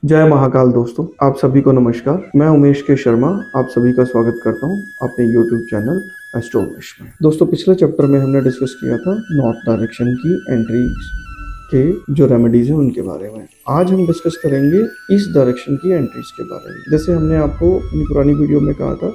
जय महाकाल दोस्तों, आप सभी को नमस्कार। मैं उमेश के शर्मा आप सभी का स्वागत करता हूं अपने YouTube चैनल एस्ट्रो उमेश में। दोस्तों, पिछले चैप्टर में हमने डिस्कस किया था नॉर्थ डायरेक्शन की एंट्रीज के जो रेमेडीज हैं उनके बारे में। आज हम डिस्कस करेंगे ईस्ट डायरेक्शन की एंट्रीज के बारे में। जैसे हमने आपको अपनी पुरानी वीडियो में कहा था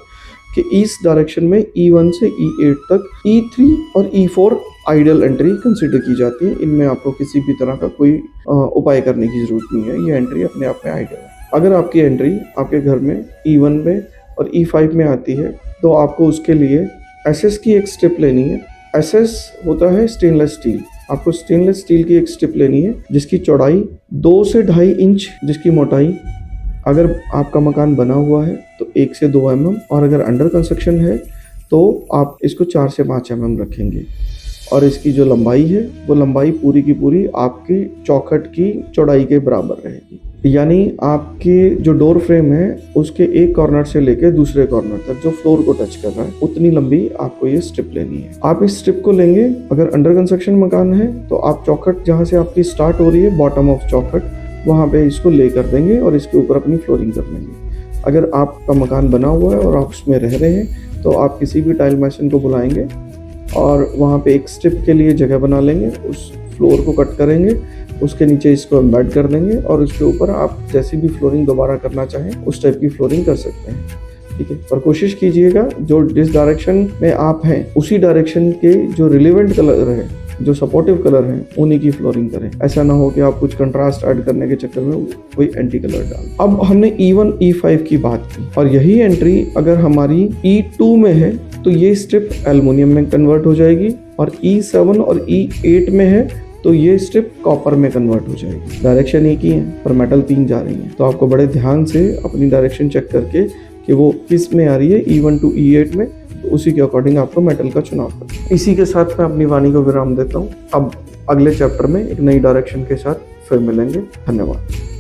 कि ईस्ट डायरेक्शन में E1 से E8 तक E3 और E4 आइडियल एंट्री कंसिडर की जाती है। इनमें आपको किसी भी तरह का कोई उपाय करने की जरूरत नहीं है। ये एंट्री अपने आप में आइडियल है। अगर आपकी एंट्री आपके घर में E1 में और E5 में आती है तो आपको उसके लिए SS की एक स्टेप लेनी है। SS होता है स्टेनलेस स्टील। आपको स्टेनलेस स्टील की एक स्टेप लेनी है जिसकी चौड़ाई 2 से 2.5 इंच, जिसकी मोटाई अगर आपका मकान बना हुआ है तो 1 से 2 mm, और अगर अंडर कंस्ट्रक्शन है तो आप इसको 4 से 5 mm रखेंगे। और इसकी जो लंबाई है वो लंबाई पूरी की पूरी आपकी चौखट की चौड़ाई के बराबर रहेगी। यानी आपके जो डोर फ्रेम है उसके एक कॉर्नर से लेकर दूसरे कॉर्नर तक जो फ्लोर को टच कर रहा है उतनी लंबी आपको ये स्ट्रिप लेनी है। आप इस स्ट्रिप को लेंगे। अगर अंडर कंस्ट्रक्शन मकान है तो आप चौखट जहाँ से आपकी स्टार्ट हो रही है, बॉटम ऑफ चौखट, वहाँ पे इसको ले कर देंगे और इसके ऊपर अपनी फ्लोरिंग कर लेंगे। अगर आपका मकान बना हुआ है और आप उसमें रह रहे हैं तो आप किसी भी टाइल मैसन को बुलाएंगे और वहाँ पे एक स्ट्रिप के लिए जगह बना लेंगे। उस फ्लोर को कट करेंगे, उसके नीचे इसको एम्बेड कर देंगे और उसके ऊपर आप जैसी भी फ्लोरिंग दोबारा करना चाहें उस टाइप की फ्लोरिंग कर सकते हैं। ठीक है, पर कोशिश कीजिएगा जो जिस डायरेक्शन में आप हैं उसी डायरेक्शन के जो रिलेवेंट कलर है, जो सपोर्टिव कलर हैं, उन्हीं की फ्लोरिंग करें। ऐसा ना हो कि आप कुछ कंट्रास्ट ऐड करने के चक्कर में कोई एंटी कलर डाल। अब हमने E1 E5 की बात की और यही एंट्री अगर हमारी E2 में है तो ये स्ट्रिप एल्युमिनियम में कन्वर्ट हो जाएगी, और E7 और E8 में है तो ये स्ट्रिप कॉपर में कन्वर्ट हो जाएगी। डायरेक्शन एक ही है पर मेटल 3 जा रही है, तो आपको बड़े ध्यान से अपनी डायरेक्शन चेक करके कि वो किस में आ रही है, E1 to E8 में, तो उसी के अकॉर्डिंग आपको मेटल का चुनाव करना है। इसी के साथ मैं अपनी वाणी को विराम देता हूँ। अब अगले चैप्टर में एक नई डायरेक्शन के साथ फिर मिलेंगे। धन्यवाद।